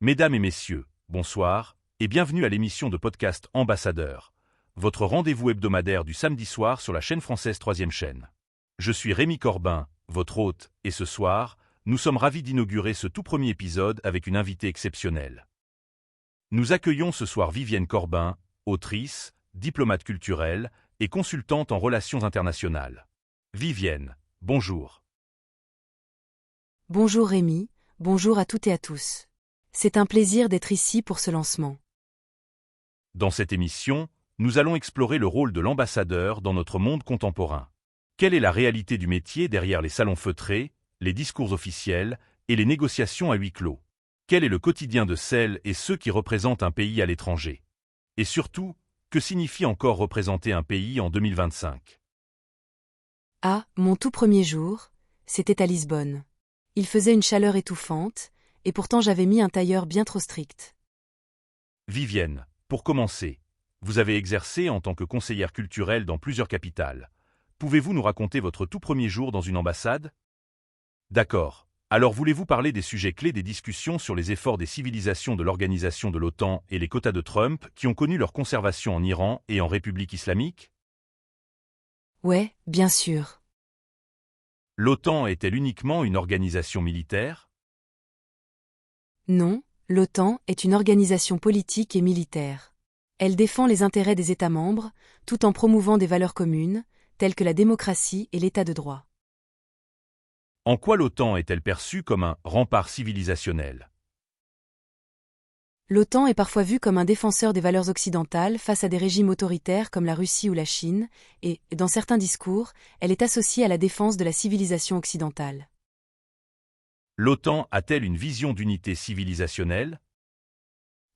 Mesdames et messieurs, bonsoir, et bienvenue à l'émission de podcast Ambassadeur, votre rendez-vous hebdomadaire du samedi soir sur la chaîne française 3e chaîne. Je suis Rémi Corbin, votre hôte, et ce soir, nous sommes ravis d'inaugurer ce tout premier épisode avec une invitée exceptionnelle. Nous accueillons ce soir Vivienne Corbin, autrice, diplomate culturelle et consultante en relations internationales. Vivienne, bonjour. Bonjour Rémi, bonjour à toutes et à tous. C'est un plaisir d'être ici pour ce lancement. Dans cette émission, nous allons explorer le rôle de l'ambassadeur dans notre monde contemporain. Quelle est la réalité du métier derrière les salons feutrés, les discours officiels et les négociations à huis clos? Quel est le quotidien de celles et ceux qui représentent un pays à l'étranger? Et surtout, que signifie encore représenter un pays en 2025? Ah, mon tout premier jour, c'était à Lisbonne. Il faisait une chaleur étouffante, et pourtant j'avais mis un tailleur bien trop strict. Vivienne, pour commencer, vous avez exercé en tant que conseillère culturelle dans plusieurs capitales. Pouvez-vous nous raconter votre tout premier jour dans une ambassade? D'accord. Alors voulez-vous parler des sujets clés des discussions sur les efforts des civilisations de l'organisation de l'OTAN et les quotas de Trump qui ont connu leur conservation en Iran et en République islamique? Ouais, bien sûr. L'OTAN est-elle uniquement une organisation militaire? Non, l'OTAN est une organisation politique et militaire. Elle défend les intérêts des États membres, tout en promouvant des valeurs communes, telles que la démocratie et l'État de droit. En quoi l'OTAN est-elle perçue comme un rempart civilisationnel? L'OTAN est parfois vue comme un défenseur des valeurs occidentales face à des régimes autoritaires comme la Russie ou la Chine, et, dans certains discours, elle est associée à la défense de la civilisation occidentale. L'OTAN a-t-elle une vision d'unité civilisationnelle?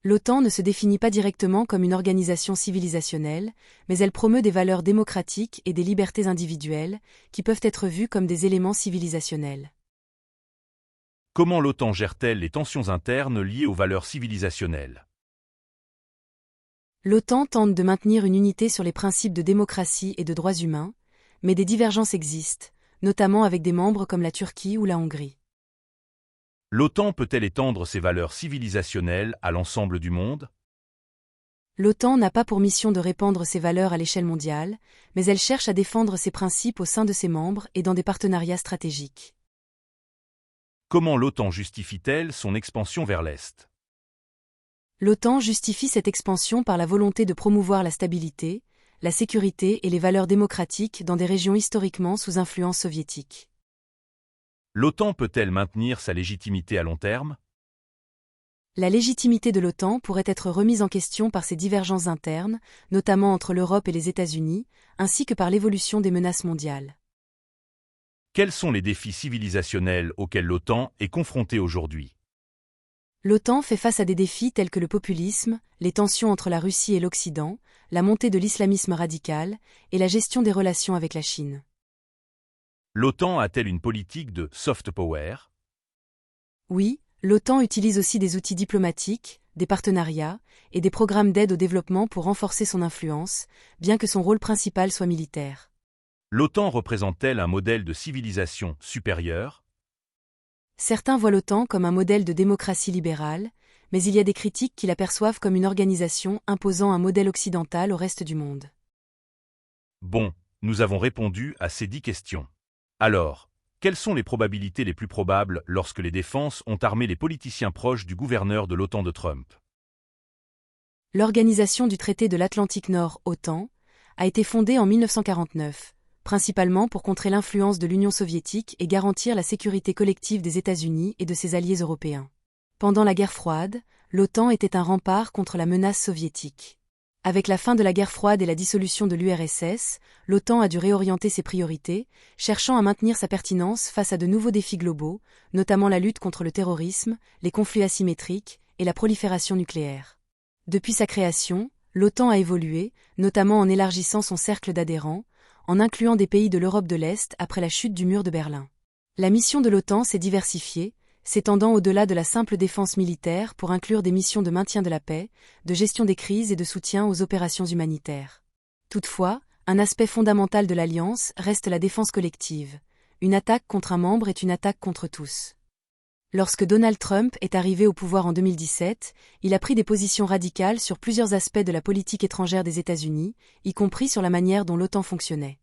L'OTAN ne se définit pas directement comme une organisation civilisationnelle, mais elle promeut des valeurs démocratiques et des libertés individuelles, qui peuvent être vues comme des éléments civilisationnels. Comment l'OTAN gère-t-elle les tensions internes liées aux valeurs civilisationnelles? L'OTAN tente de maintenir une unité sur les principes de démocratie et de droits humains, mais des divergences existent, notamment avec des membres comme la Turquie ou la Hongrie. L'OTAN peut-elle étendre ses valeurs civilisationnelles à l'ensemble du monde? L'OTAN n'a pas pour mission de répandre ses valeurs à l'échelle mondiale, mais elle cherche à défendre ses principes au sein de ses membres et dans des partenariats stratégiques. Comment l'OTAN justifie-t-elle son expansion vers l'Est? L'OTAN justifie cette expansion par la volonté de promouvoir la stabilité, la sécurité et les valeurs démocratiques dans des régions historiquement sous influence soviétique. L'OTAN peut-elle maintenir sa légitimité à long terme? La légitimité de l'OTAN pourrait être remise en question par ses divergences internes, notamment entre l'Europe et les États-Unis, ainsi que par l'évolution des menaces mondiales. Quels sont les défis civilisationnels auxquels l'OTAN est confrontée aujourd'hui? L'OTAN fait face à des défis tels que le populisme, les tensions entre la Russie et l'Occident, la montée de l'islamisme radical et la gestion des relations avec la Chine. L'OTAN a-t-elle une politique de soft power? Oui, l'OTAN utilise aussi des outils diplomatiques, des partenariats et des programmes d'aide au développement pour renforcer son influence, bien que son rôle principal soit militaire. L'OTAN représente-t-elle un modèle de civilisation supérieure? Certains voient l'OTAN comme un modèle de démocratie libérale, mais il y a des critiques qui l'aperçoivent comme une organisation imposant un modèle occidental au reste du monde. Bon, nous avons répondu à ces 10 questions. Alors, quelles sont les probabilités les plus probables lorsque les défenses ont armé les politiciens proches du gouverneur de l'OTAN de Trump? L'Organisation du traité de l'Atlantique Nord, OTAN, a été fondée en 1949, principalement pour contrer l'influence de l'Union soviétique et garantir la sécurité collective des États-Unis et de ses alliés européens. Pendant la guerre froide, l'OTAN était un rempart contre la menace soviétique. Avec la fin de la guerre froide et la dissolution de l'URSS, l'OTAN a dû réorienter ses priorités, cherchant à maintenir sa pertinence face à de nouveaux défis globaux, notamment la lutte contre le terrorisme, les conflits asymétriques et la prolifération nucléaire. Depuis sa création, l'OTAN a évolué, notamment en élargissant son cercle d'adhérents, en incluant des pays de l'Europe de l'Est après la chute du mur de Berlin. La mission de l'OTAN s'est diversifiée, s'étendant au-delà de la simple défense militaire pour inclure des missions de maintien de la paix, de gestion des crises et de soutien aux opérations humanitaires. Toutefois, un aspect fondamental de l'Alliance reste la défense collective. Une attaque contre un membre est une attaque contre tous. Lorsque Donald Trump est arrivé au pouvoir en 2017, il a pris des positions radicales sur plusieurs aspects de la politique étrangère des États-Unis, y compris sur la manière dont l'OTAN fonctionnait.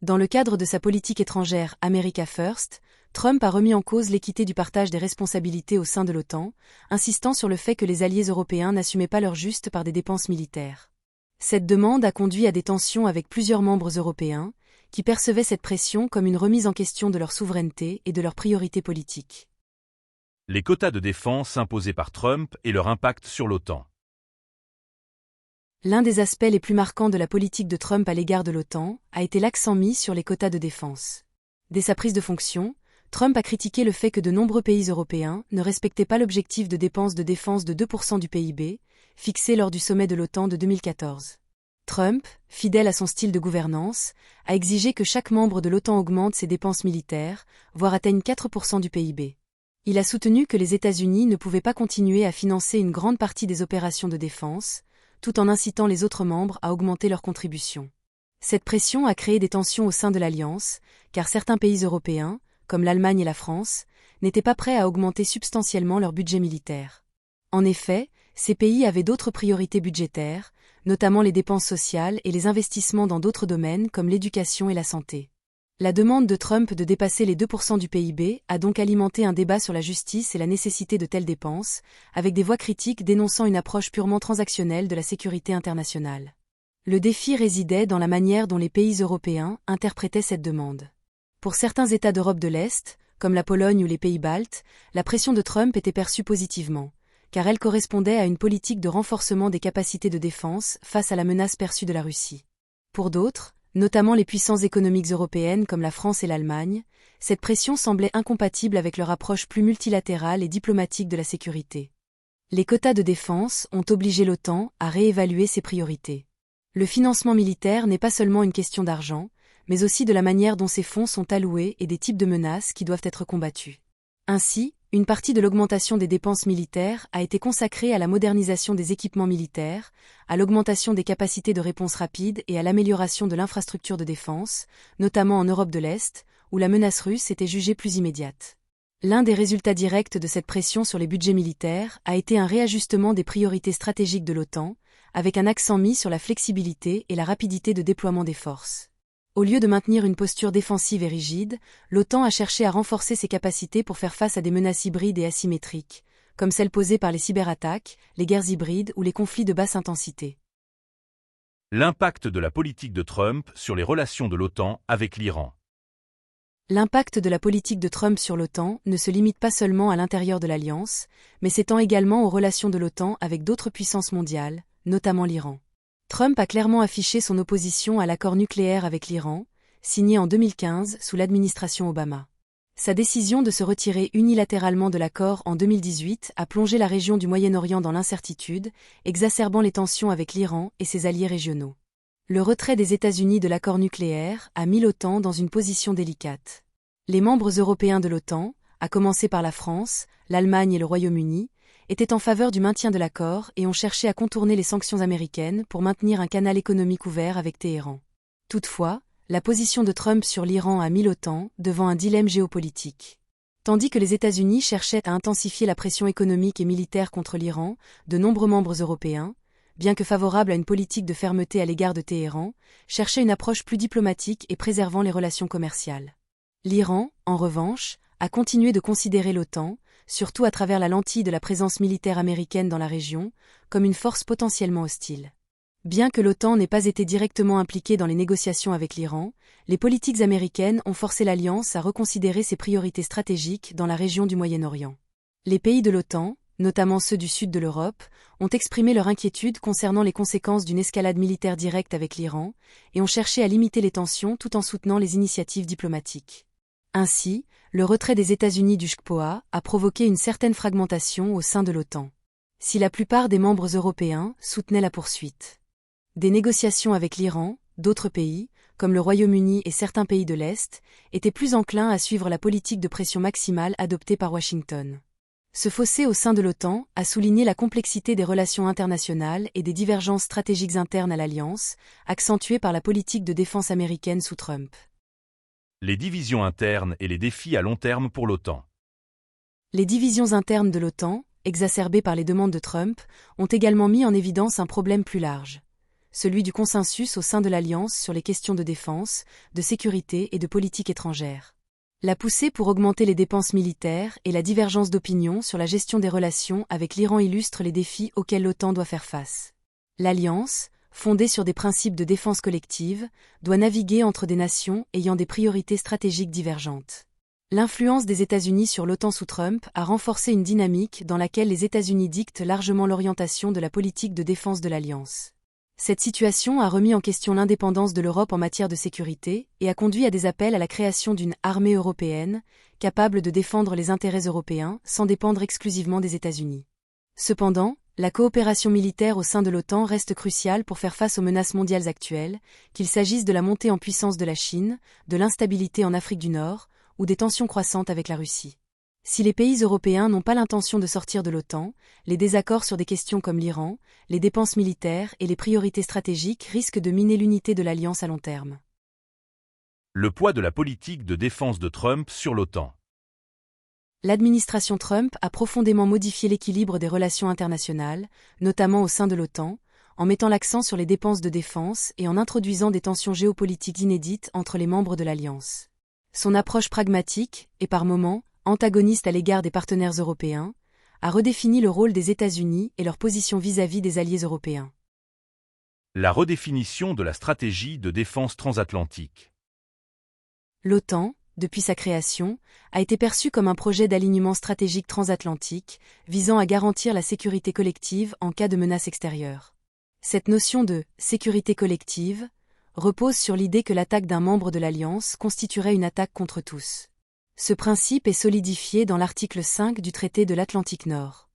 Dans le cadre de sa politique étrangère America First, Trump a remis en cause l'équité du partage des responsabilités au sein de l'OTAN, insistant sur le fait que les alliés européens n'assumaient pas leur juste part des dépenses militaires. Cette demande a conduit à des tensions avec plusieurs membres européens, qui percevaient cette pression comme une remise en question de leur souveraineté et de leurs priorités politiques. Les quotas de défense imposés par Trump et leur impact sur l'OTAN. L'un des aspects les plus marquants de la politique de Trump à l'égard de l'OTAN a été l'accent mis sur les quotas de défense. Dès sa prise de fonction, Trump a critiqué le fait que de nombreux pays européens ne respectaient pas l'objectif de dépenses de défense de 2% du PIB, fixé lors du sommet de l'OTAN de 2014. Trump, fidèle à son style de gouvernance, a exigé que chaque membre de l'OTAN augmente ses dépenses militaires, voire atteigne 4% du PIB. Il a soutenu que les États-Unis ne pouvaient pas continuer à financer une grande partie des opérations de défense, tout en incitant les autres membres à augmenter leurs contributions. Cette pression a créé des tensions au sein de l'Alliance, car certains pays européens, comme l'Allemagne et la France, n'étaient pas prêts à augmenter substantiellement leur budget militaire. En effet, ces pays avaient d'autres priorités budgétaires, notamment les dépenses sociales et les investissements dans d'autres domaines comme l'éducation et la santé. La demande de Trump de dépasser les 2% du PIB a donc alimenté un débat sur la justice et la nécessité de telles dépenses, avec des voix critiques dénonçant une approche purement transactionnelle de la sécurité internationale. Le défi résidait dans la manière dont les pays européens interprétaient cette demande. Pour certains États d'Europe de l'Est, comme la Pologne ou les pays baltes, la pression de Trump était perçue positivement, car elle correspondait à une politique de renforcement des capacités de défense face à la menace perçue de la Russie. Pour d'autres, notamment les puissances économiques européennes comme la France et l'Allemagne, cette pression semblait incompatible avec leur approche plus multilatérale et diplomatique de la sécurité. Les quotas de défense ont obligé l'OTAN à réévaluer ses priorités. Le financement militaire n'est pas seulement une question d'argent, mais aussi de la manière dont ces fonds sont alloués et des types de menaces qui doivent être combattus. Ainsi, une partie de l'augmentation des dépenses militaires a été consacrée à la modernisation des équipements militaires, à l'augmentation des capacités de réponse rapide et à l'amélioration de l'infrastructure de défense, notamment en Europe de l'Est, où la menace russe était jugée plus immédiate. L'un des résultats directs de cette pression sur les budgets militaires a été un réajustement des priorités stratégiques de l'OTAN, avec un accent mis sur la flexibilité et la rapidité de déploiement des forces. Au lieu de maintenir une posture défensive et rigide, l'OTAN a cherché à renforcer ses capacités pour faire face à des menaces hybrides et asymétriques, comme celles posées par les cyberattaques, les guerres hybrides ou les conflits de basse intensité. L'impact de la politique de Trump sur les relations de l'OTAN avec l'Iran. L'impact de la politique de Trump sur l'OTAN ne se limite pas seulement à l'intérieur de l'Alliance, mais s'étend également aux relations de l'OTAN avec d'autres puissances mondiales, notamment l'Iran. Trump a clairement affiché son opposition à l'accord nucléaire avec l'Iran, signé en 2015 sous l'administration Obama. Sa décision de se retirer unilatéralement de l'accord en 2018 a plongé la région du Moyen-Orient dans l'incertitude, exacerbant les tensions avec l'Iran et ses alliés régionaux. Le retrait des États-Unis de l'accord nucléaire a mis l'OTAN dans une position délicate. Les membres européens de l'OTAN, à commencer par la France, l'Allemagne et le Royaume-Uni, étaient en faveur du maintien de l'accord et ont cherché à contourner les sanctions américaines pour maintenir un canal économique ouvert avec Téhéran. Toutefois, la position de Trump sur l'Iran a mis l'OTAN devant un dilemme géopolitique. Tandis que les États-Unis cherchaient à intensifier la pression économique et militaire contre l'Iran, de nombreux membres européens, bien que favorables à une politique de fermeté à l'égard de Téhéran, cherchaient une approche plus diplomatique et préservant les relations commerciales. L'Iran, en revanche, a continué de considérer l'OTAN, surtout à travers la lentille de la présence militaire américaine dans la région, comme une force potentiellement hostile. Bien que l'OTAN n'ait pas été directement impliquée dans les négociations avec l'Iran, les politiques américaines ont forcé l'Alliance à reconsidérer ses priorités stratégiques dans la région du Moyen-Orient. Les pays de l'OTAN, notamment ceux du sud de l'Europe, ont exprimé leur inquiétude concernant les conséquences d'une escalade militaire directe avec l'Iran, et ont cherché à limiter les tensions tout en soutenant les initiatives diplomatiques. Ainsi, le retrait des États-Unis du JCPOA a provoqué une certaine fragmentation au sein de l'OTAN. Si la plupart des membres européens soutenaient la poursuite des négociations avec l'Iran, d'autres pays, comme le Royaume-Uni et certains pays de l'Est, étaient plus enclins à suivre la politique de pression maximale adoptée par Washington. Ce fossé au sein de l'OTAN a souligné la complexité des relations internationales et des divergences stratégiques internes à l'Alliance, accentuées par la politique de défense américaine sous Trump. Les divisions internes et les défis à long terme pour l'OTAN. Les divisions internes de l'OTAN, exacerbées par les demandes de Trump, ont également mis en évidence un problème plus large, celui du consensus au sein de l'Alliance sur les questions de défense, de sécurité et de politique étrangère. La poussée pour augmenter les dépenses militaires et la divergence d'opinion sur la gestion des relations avec l'Iran illustrent les défis auxquels l'OTAN doit faire face. L'Alliance, fondée sur des principes de défense collective, doit naviguer entre des nations ayant des priorités stratégiques divergentes. L'influence des États-Unis sur l'OTAN sous Trump a renforcé une dynamique dans laquelle les États-Unis dictent largement l'orientation de la politique de défense de l'Alliance. Cette situation a remis en question l'indépendance de l'Europe en matière de sécurité et a conduit à des appels à la création d'une armée européenne, capable de défendre les intérêts européens sans dépendre exclusivement des États-Unis. Cependant, la coopération militaire au sein de l'OTAN reste cruciale pour faire face aux menaces mondiales actuelles, qu'il s'agisse de la montée en puissance de la Chine, de l'instabilité en Afrique du Nord, ou des tensions croissantes avec la Russie. Si les pays européens n'ont pas l'intention de sortir de l'OTAN, les désaccords sur des questions comme l'Iran, les dépenses militaires et les priorités stratégiques risquent de miner l'unité de l'Alliance à long terme. Le poids de la politique de défense de Trump sur l'OTAN. L'administration Trump a profondément modifié l'équilibre des relations internationales, notamment au sein de l'OTAN, en mettant l'accent sur les dépenses de défense et en introduisant des tensions géopolitiques inédites entre les membres de l'Alliance. Son approche pragmatique, et par moments, antagoniste à l'égard des partenaires européens, a redéfini le rôle des États-Unis et leur position vis-à-vis des alliés européens. La redéfinition de la stratégie de défense transatlantique. L'OTAN, depuis sa création, a été perçue comme un projet d'alignement stratégique transatlantique, visant à garantir la sécurité collective en cas de menace extérieure. Cette notion de « sécurité collective » repose sur l'idée que l'attaque d'un membre de l'Alliance constituerait une attaque contre tous. Ce principe est solidifié dans l'article 5 du traité de l'Atlantique Nord.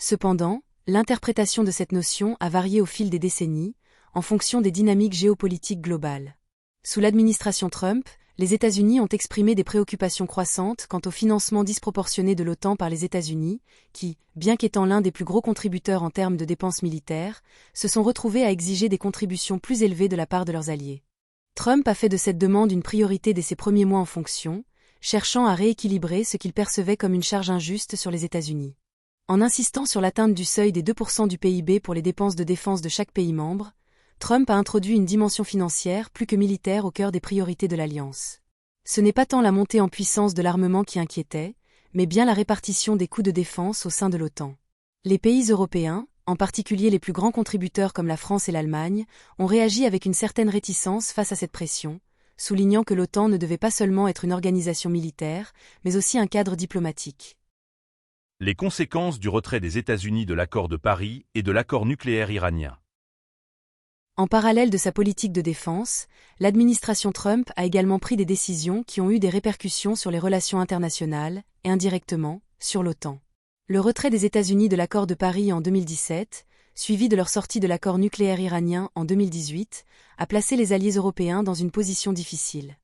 Cependant, l'interprétation de cette notion a varié au fil des décennies, en fonction des dynamiques géopolitiques globales. Sous l'administration Trump, les États-Unis ont exprimé des préoccupations croissantes quant au financement disproportionné de l'OTAN par les États-Unis, qui, bien qu'étant l'un des plus gros contributeurs en termes de dépenses militaires, se sont retrouvés à exiger des contributions plus élevées de la part de leurs alliés. Trump a fait de cette demande une priorité dès ses premiers mois en fonction, cherchant à rééquilibrer ce qu'il percevait comme une charge injuste sur les États-Unis. En insistant sur l'atteinte du seuil des 2% du PIB pour les dépenses de défense de chaque pays membre, Trump a introduit une dimension financière plus que militaire au cœur des priorités de l'Alliance. Ce n'est pas tant la montée en puissance de l'armement qui inquiétait, mais bien la répartition des coûts de défense au sein de l'OTAN. Les pays européens, en particulier les plus grands contributeurs comme la France et l'Allemagne, ont réagi avec une certaine réticence face à cette pression, soulignant que l'OTAN ne devait pas seulement être une organisation militaire, mais aussi un cadre diplomatique. Les conséquences du retrait des États-Unis de l'accord de Paris et de l'accord nucléaire iranien. En parallèle de sa politique de défense, l'administration Trump a également pris des décisions qui ont eu des répercussions sur les relations internationales, et indirectement, sur l'OTAN. Le retrait des États-Unis de l'accord de Paris en 2017, suivi de leur sortie de l'accord nucléaire iranien en 2018, a placé les alliés européens dans une position difficile.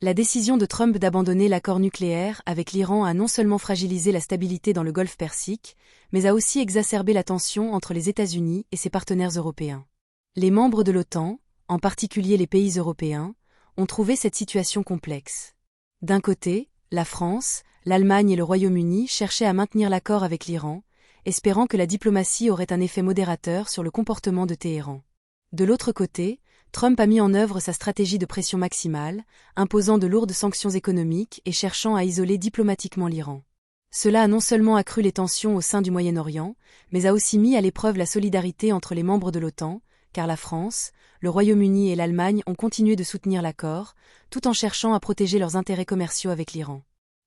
La décision de Trump d'abandonner l'accord nucléaire avec l'Iran a non seulement fragilisé la stabilité dans le Golfe Persique, mais a aussi exacerbé la tension entre les États-Unis et ses partenaires européens. Les membres de l'OTAN, en particulier les pays européens, ont trouvé cette situation complexe. D'un côté, la France, l'Allemagne et le Royaume-Uni cherchaient à maintenir l'accord avec l'Iran, espérant que la diplomatie aurait un effet modérateur sur le comportement de Téhéran. De l'autre côté, Trump a mis en œuvre sa stratégie de pression maximale, imposant de lourdes sanctions économiques et cherchant à isoler diplomatiquement l'Iran. Cela a non seulement accru les tensions au sein du Moyen-Orient, mais a aussi mis à l'épreuve la solidarité entre les membres de l'OTAN, car la France, le Royaume-Uni et l'Allemagne ont continué de soutenir l'accord, tout en cherchant à protéger leurs intérêts commerciaux avec l'Iran.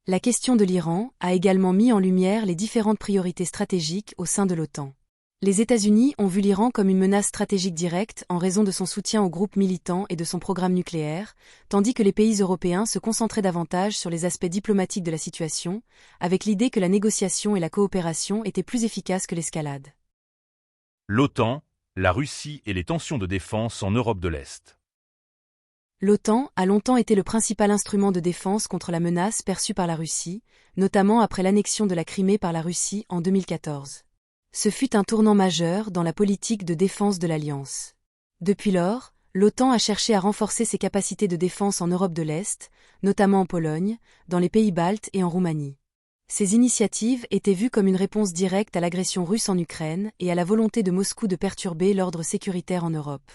La question de l'Iran a également mis en lumière les différentes priorités stratégiques au sein de l'OTAN. Les États-Unis ont vu l'Iran comme une menace stratégique directe en raison de son soutien aux groupes militants et de son programme nucléaire, tandis que les pays européens se concentraient davantage sur les aspects diplomatiques de la situation, avec l'idée que la négociation et la coopération étaient plus efficaces que l'escalade. L'OTAN, la Russie et les tensions de défense en Europe de l'Est. L'OTAN a longtemps été le principal instrument de défense contre la menace perçue par la Russie, notamment après l'annexion de la Crimée par la Russie en 2014. Ce fut un tournant majeur dans la politique de défense de l'Alliance. Depuis lors, l'OTAN a cherché à renforcer ses capacités de défense en Europe de l'Est, notamment en Pologne, dans les pays baltes et en Roumanie. Ces initiatives étaient vues comme une réponse directe à l'agression russe en Ukraine et à la volonté de Moscou de perturber l'ordre sécuritaire en Europe.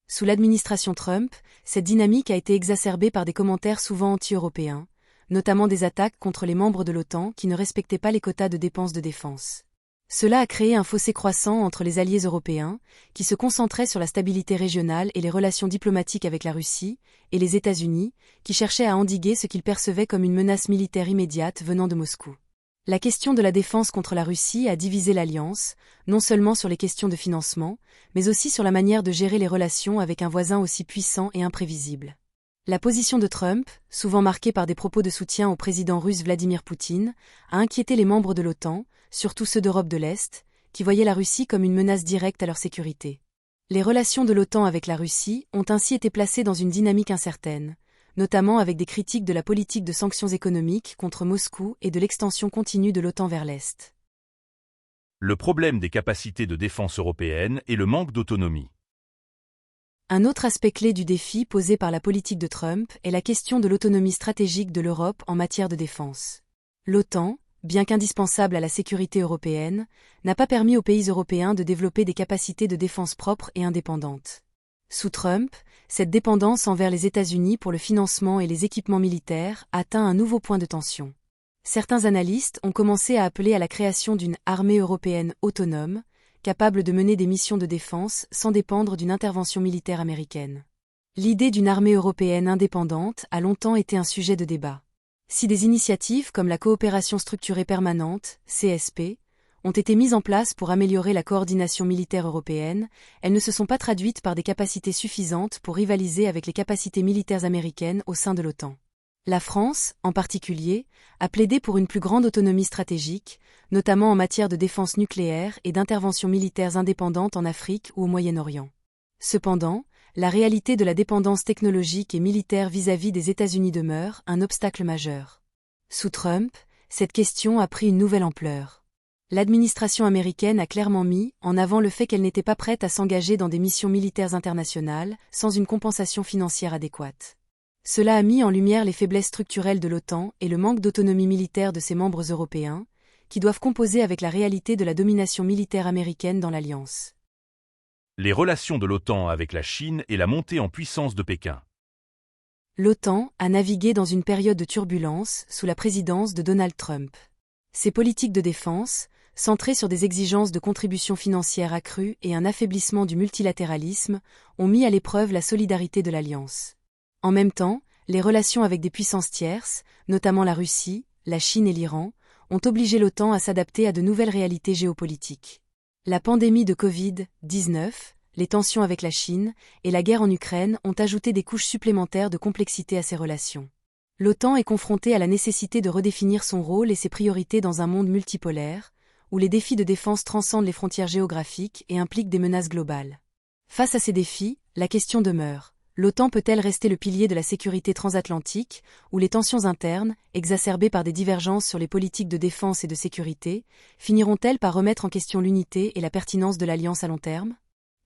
Sous l'administration Trump, cette dynamique a été exacerbée par des commentaires souvent anti-européens, notamment des attaques contre les membres de l'OTAN qui ne respectaient pas les quotas de dépenses de défense. Cela a créé un fossé croissant entre les alliés européens, qui se concentraient sur la stabilité régionale et les relations diplomatiques avec la Russie, et les États-Unis, qui cherchaient à endiguer ce qu'ils percevaient comme une menace militaire immédiate venant de Moscou. La question de la défense contre la Russie a divisé l'Alliance, non seulement sur les questions de financement, mais aussi sur la manière de gérer les relations avec un voisin aussi puissant et imprévisible. La position de Trump, souvent marquée par des propos de soutien au président russe Vladimir Poutine, a inquiété les membres de l'OTAN, surtout ceux d'Europe de l'Est, qui voyaient la Russie comme une menace directe à leur sécurité. Les relations de l'OTAN avec la Russie ont ainsi été placées dans une dynamique incertaine, notamment avec des critiques de la politique de sanctions économiques contre Moscou et de l'extension continue de l'OTAN vers l'Est. Le problème des capacités de défense européennes et le manque d'autonomie. Un autre aspect clé du défi posé par la politique de Trump est la question de l'autonomie stratégique de l'Europe en matière de défense. L'OTAN, bien qu'indispensable à la sécurité européenne, n'a pas permis aux pays européens de développer des capacités de défense propres et indépendantes. Sous Trump, cette dépendance envers les États-Unis pour le financement et les équipements militaires atteint un nouveau point de tension. Certains analystes ont commencé à appeler à la création d'une armée européenne autonome, capable de mener des missions de défense sans dépendre d'une intervention militaire américaine. L'idée d'une armée européenne indépendante a longtemps été un sujet de débat. Si des initiatives comme la coopération structurée permanente, CSP, ont été mises en place pour améliorer la coordination militaire européenne, elles ne se sont pas traduites par des capacités suffisantes pour rivaliser avec les capacités militaires américaines au sein de l'OTAN. La France, en particulier, a plaidé pour une plus grande autonomie stratégique, notamment en matière de défense nucléaire et d'interventions militaires indépendantes en Afrique ou au Moyen-Orient. Cependant, la réalité de la dépendance technologique et militaire vis-à-vis des États-Unis demeure un obstacle majeur. Sous Trump, cette question a pris une nouvelle ampleur. L'administration américaine a clairement mis en avant le fait qu'elle n'était pas prête à s'engager dans des missions militaires internationales sans une compensation financière adéquate. Cela a mis en lumière les faiblesses structurelles de l'OTAN et le manque d'autonomie militaire de ses membres européens, qui doivent composer avec la réalité de la domination militaire américaine dans l'Alliance. Les relations de l'OTAN avec la Chine et la montée en puissance de Pékin. L'OTAN a navigué dans une période de turbulence sous la présidence de Donald Trump. Ses politiques de défense, centrées sur des exigences de contributions financières accrues et un affaiblissement du multilatéralisme, ont mis à l'épreuve la solidarité de l'Alliance. En même temps, les relations avec des puissances tierces, notamment la Russie, la Chine et l'Iran, ont obligé l'OTAN à s'adapter à de nouvelles réalités géopolitiques. La pandémie de Covid-19, les tensions avec la Chine et la guerre en Ukraine ont ajouté des couches supplémentaires de complexité à ces relations. L'OTAN est confrontée à la nécessité de redéfinir son rôle et ses priorités dans un monde multipolaire, où les défis de défense transcendent les frontières géographiques et impliquent des menaces globales. Face à ces défis, la question demeure: l'OTAN peut-elle rester le pilier de la sécurité transatlantique, où les tensions internes, exacerbées par des divergences sur les politiques de défense et de sécurité, finiront-elles par remettre en question l'unité et la pertinence de l'alliance à long terme?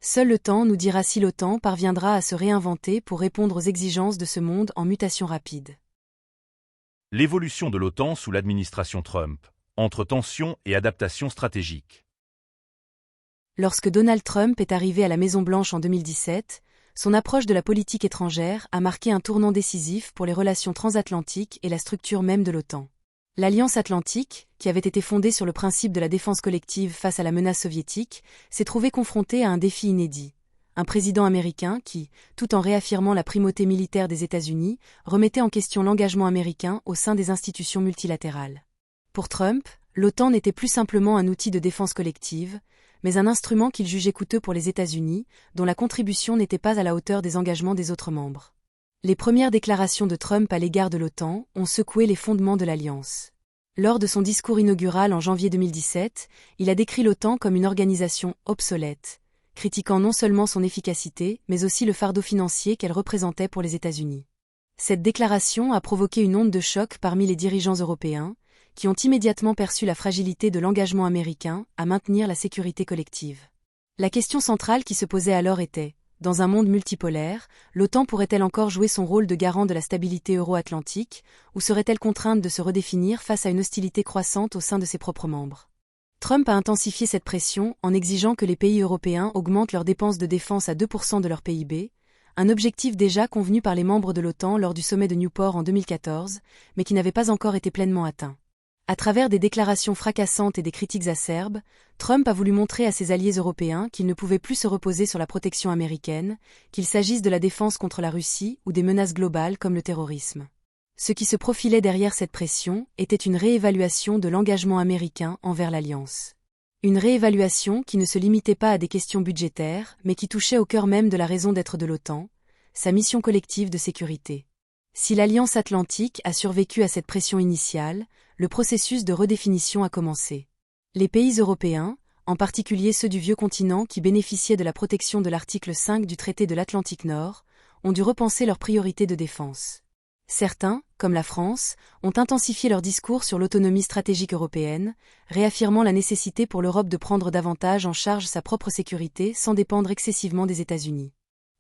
Seul le temps nous dira si l'OTAN parviendra à se réinventer pour répondre aux exigences de ce monde en mutation rapide. L'évolution de l'OTAN sous l'administration Trump, entre tensions et adaptation stratégique. Lorsque Donald Trump est arrivé à la Maison-Blanche en 2017, son approche de la politique étrangère a marqué un tournant décisif pour les relations transatlantiques et la structure même de l'OTAN. L'Alliance atlantique, qui avait été fondée sur le principe de la défense collective face à la menace soviétique, s'est trouvée confrontée à un défi inédit. Un président américain qui, tout en réaffirmant la primauté militaire des États-Unis, remettait en question l'engagement américain au sein des institutions multilatérales. Pour Trump, l'OTAN n'était plus simplement un outil de défense collective, mais un instrument qu'il jugeait coûteux pour les États-Unis, dont la contribution n'était pas à la hauteur des engagements des autres membres. Les premières déclarations de Trump à l'égard de l'OTAN ont secoué les fondements de l'Alliance. Lors de son discours inaugural en janvier 2017, il a décrit l'OTAN comme une organisation obsolète, critiquant non seulement son efficacité, mais aussi le fardeau financier qu'elle représentait pour les États-Unis. Cette déclaration a provoqué une onde de choc parmi les dirigeants européens, qui ont immédiatement perçu la fragilité de l'engagement américain à maintenir la sécurité collective. La question centrale qui se posait alors était: Dans un monde multipolaire, l'OTAN pourrait-elle encore jouer son rôle de garant de la stabilité euro-atlantique, ou serait-elle contrainte de se redéfinir face à une hostilité croissante au sein de ses propres membres? Trump a intensifié cette pression en exigeant que les pays européens augmentent leurs dépenses de défense à 2% de leur PIB, un objectif déjà convenu par les membres de l'OTAN lors du sommet de Newport en 2014, mais qui n'avait pas encore été pleinement atteint. À travers des déclarations fracassantes et des critiques acerbes, Trump a voulu montrer à ses alliés européens qu'ils ne pouvaient plus se reposer sur la protection américaine, qu'il s'agisse de la défense contre la Russie ou des menaces globales comme le terrorisme. Ce qui se profilait derrière cette pression était une réévaluation de l'engagement américain envers l'Alliance. Une réévaluation qui ne se limitait pas à des questions budgétaires, mais qui touchait au cœur même de la raison d'être de l'OTAN, sa mission collective de sécurité. Si l'Alliance atlantique a survécu à cette pression initiale, le processus de redéfinition a commencé. Les pays européens, en particulier ceux du vieux continent qui bénéficiaient de la protection de l'article 5 du traité de l'Atlantique Nord, ont dû repenser leurs priorités de défense. Certains, comme la France, ont intensifié leur discours sur l'autonomie stratégique européenne, réaffirmant la nécessité pour l'Europe de prendre davantage en charge sa propre sécurité sans dépendre excessivement des États-Unis.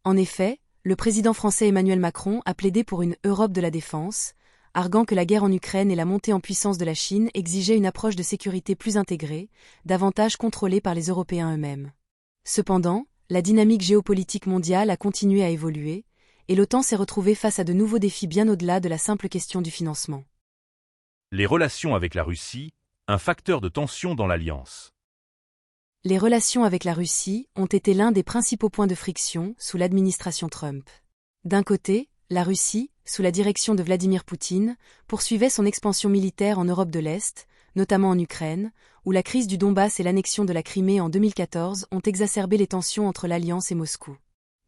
En effet, le président français Emmanuel Macron a plaidé pour une Europe de la défense, arguant que la guerre en Ukraine et la montée en puissance de la Chine exigeaient une approche de sécurité plus intégrée, davantage contrôlée par les Européens eux-mêmes. Cependant, la dynamique géopolitique mondiale a continué à évoluer, et l'OTAN s'est retrouvée face à de nouveaux défis bien au-delà de la simple question du financement. Les relations avec la Russie, un facteur de tension dans l'Alliance. Les relations avec la Russie ont été l'un des principaux points de friction sous l'administration Trump. D'un côté, la Russie, sous la direction de Vladimir Poutine, poursuivait son expansion militaire en Europe de l'Est, notamment en Ukraine, où la crise du Donbass et l'annexion de la Crimée en 2014 ont exacerbé les tensions entre l'Alliance et Moscou.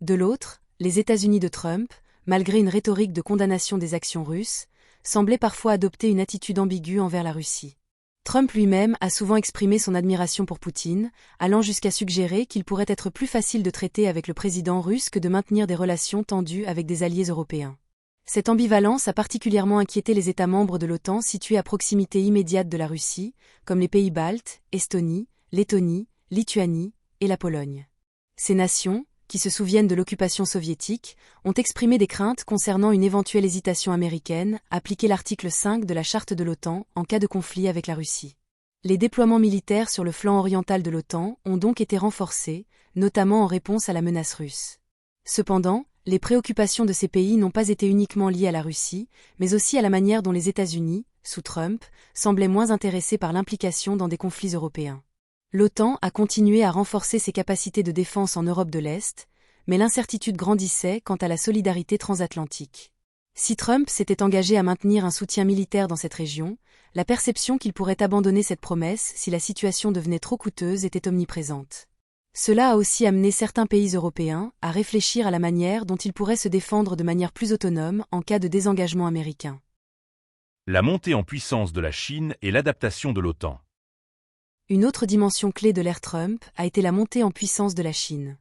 De l'autre, les États-Unis de Trump, malgré une rhétorique de condamnation des actions russes, semblaient parfois adopter une attitude ambiguë envers la Russie. Trump lui-même a souvent exprimé son admiration pour Poutine, allant jusqu'à suggérer qu'il pourrait être plus facile de traiter avec le président russe que de maintenir des relations tendues avec des alliés européens. Cette ambivalence a particulièrement inquiété les États membres de l'OTAN situés à proximité immédiate de la Russie, comme les pays baltes, Estonie, Lettonie, Lituanie et la Pologne. Ces nations, qui se souviennent de l'occupation soviétique, ont exprimé des craintes concernant une éventuelle hésitation américaine à appliquer l'article 5 de la charte de l'OTAN en cas de conflit avec la Russie. Les déploiements militaires sur le flanc oriental de l'OTAN ont donc été renforcés, notamment en réponse à la menace russe. Cependant, les préoccupations de ces pays n'ont pas été uniquement liées à la Russie, mais aussi à la manière dont les États-Unis, sous Trump, semblaient moins intéressés par l'implication dans des conflits européens. L'OTAN a continué à renforcer ses capacités de défense en Europe de l'Est, mais l'incertitude grandissait quant à la solidarité transatlantique. Si Trump s'était engagé à maintenir un soutien militaire dans cette région, la perception qu'il pourrait abandonner cette promesse si la situation devenait trop coûteuse était omniprésente. Cela a aussi amené certains pays européens à réfléchir à la manière dont ils pourraient se défendre de manière plus autonome en cas de désengagement américain. La montée en puissance de la Chine et l'adaptation de l'OTAN. Une autre dimension clé de l'ère Trump a été la montée en puissance de la Chine.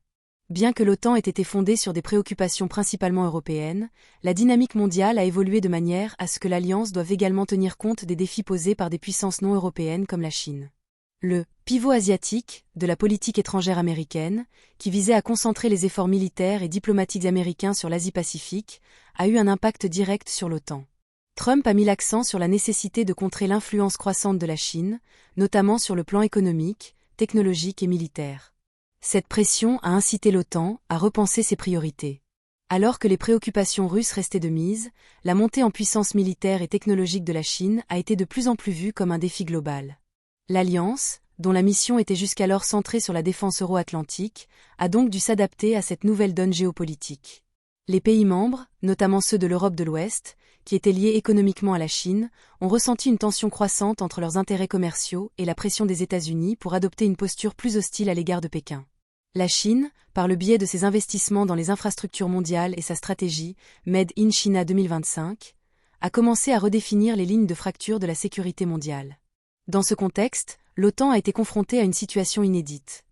Bien que l'OTAN ait été fondée sur des préoccupations principalement européennes, la dynamique mondiale a évolué de manière à ce que l'Alliance doive également tenir compte des défis posés par des puissances non européennes comme la Chine. Le « pivot asiatique » de la politique étrangère américaine, qui visait à concentrer les efforts militaires et diplomatiques américains sur l'Asie-Pacifique, a eu un impact direct sur l'OTAN. Trump a mis l'accent sur la nécessité de contrer l'influence croissante de la Chine, notamment sur le plan économique, technologique et militaire. Cette pression a incité l'OTAN à repenser ses priorités. Alors que les préoccupations russes restaient de mise, la montée en puissance militaire et technologique de la Chine a été de plus en plus vue comme un défi global. L'Alliance, dont la mission était jusqu'alors centrée sur la défense euro-atlantique, a donc dû s'adapter à cette nouvelle donne géopolitique. Les pays membres, notamment ceux de l'Europe de l'Ouest, qui étaient liés économiquement à la Chine, ont ressenti une tension croissante entre leurs intérêts commerciaux et la pression des États-Unis pour adopter une posture plus hostile à l'égard de Pékin. La Chine, par le biais de ses investissements dans les infrastructures mondiales et sa stratégie Made in China 2025, a commencé à redéfinir les lignes de fracture de la sécurité mondiale. Dans ce contexte, l'OTAN a été confrontée à une situation inédite.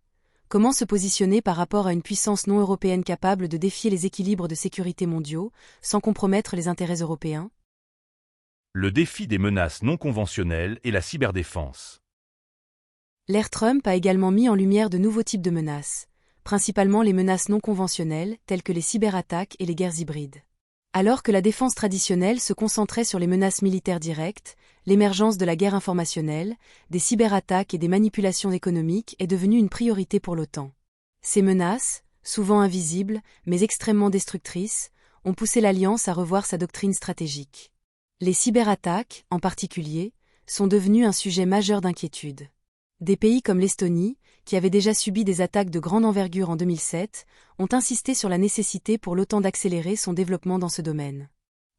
Comment se positionner par rapport à une puissance non européenne capable de défier les équilibres de sécurité mondiaux, sans compromettre les intérêts européens? Le défi des menaces non conventionnelles et la cyberdéfense. L'ère Trump a également mis en lumière de nouveaux types de menaces, principalement les menaces non conventionnelles telles que les cyberattaques et les guerres hybrides. Alors que la défense traditionnelle se concentrait sur les menaces militaires directes, l'émergence de la guerre informationnelle, des cyberattaques et des manipulations économiques est devenue une priorité pour l'OTAN. Ces menaces, souvent invisibles, mais extrêmement destructrices, ont poussé l'Alliance à revoir sa doctrine stratégique. Les cyberattaques, en particulier, sont devenues un sujet majeur d'inquiétude. Des pays comme l'Estonie, qui avait déjà subi des attaques de grande envergure en 2007, ont insisté sur la nécessité pour l'OTAN d'accélérer son développement dans ce domaine.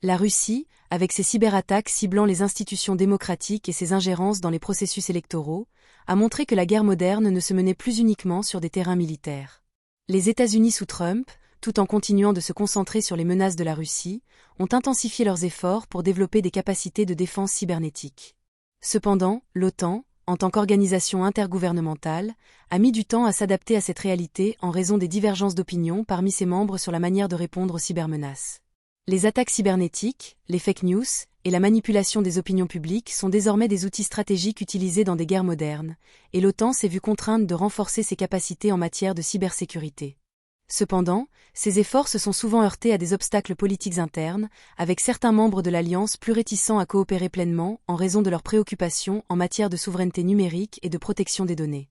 La Russie, avec ses cyberattaques ciblant les institutions démocratiques et ses ingérences dans les processus électoraux, a montré que la guerre moderne ne se menait plus uniquement sur des terrains militaires. Les États-Unis sous Trump, tout en continuant de se concentrer sur les menaces de la Russie, ont intensifié leurs efforts pour développer des capacités de défense cybernétique. Cependant, l'OTAN, en tant qu'organisation intergouvernementale, a mis du temps à s'adapter à cette réalité en raison des divergences d'opinion parmi ses membres sur la manière de répondre aux cybermenaces. Les attaques cybernétiques, les fake news et la manipulation des opinions publiques sont désormais des outils stratégiques utilisés dans des guerres modernes, et l'OTAN s'est vue contrainte de renforcer ses capacités en matière de cybersécurité. Cependant, ces efforts se sont souvent heurtés à des obstacles politiques internes, avec certains membres de l'Alliance plus réticents à coopérer pleinement en raison de leurs préoccupations en matière de souveraineté numérique et de protection des données.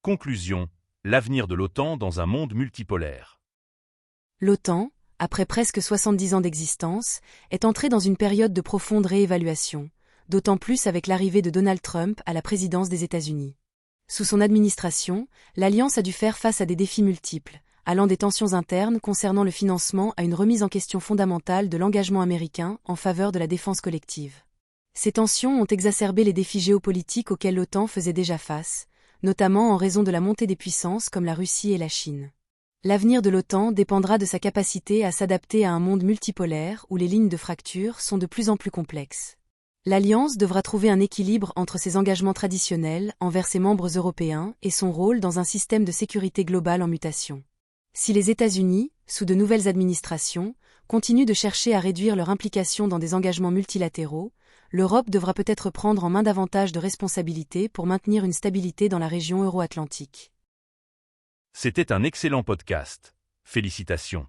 Conclusion. L'avenir de l'OTAN dans un monde multipolaire. L'OTAN, après presque 70 ans d'existence, est entrée dans une période de profonde réévaluation, d'autant plus avec l'arrivée de Donald Trump à la présidence des États-Unis. Sous son administration, l'Alliance a dû faire face à des défis multiples, allant des tensions internes concernant le financement à une remise en question fondamentale de l'engagement américain en faveur de la défense collective. Ces tensions ont exacerbé les défis géopolitiques auxquels l'OTAN faisait déjà face, notamment en raison de la montée des puissances comme la Russie et la Chine. L'avenir de l'OTAN dépendra de sa capacité à s'adapter à un monde multipolaire où les lignes de fracture sont de plus en plus complexes. L'Alliance devra trouver un équilibre entre ses engagements traditionnels envers ses membres européens et son rôle dans un système de sécurité globale en mutation. Si les États-Unis, sous de nouvelles administrations, continuent de chercher à réduire leur implication dans des engagements multilatéraux, l'Europe devra peut-être prendre en main davantage de responsabilités pour maintenir une stabilité dans la région euro-atlantique. C'était un excellent podcast. Félicitations.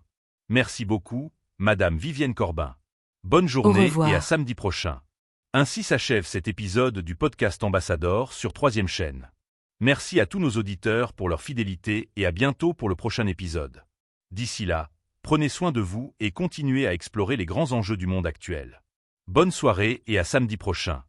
Merci beaucoup, Madame Vivienne Corbin. Bonne journée et à samedi prochain. Ainsi s'achève cet épisode du podcast Ambassador sur 3e chaîne. Merci à tous nos auditeurs pour leur fidélité et à bientôt pour le prochain épisode. D'ici là, prenez soin de vous et continuez à explorer les grands enjeux du monde actuel. Bonne soirée et à samedi prochain.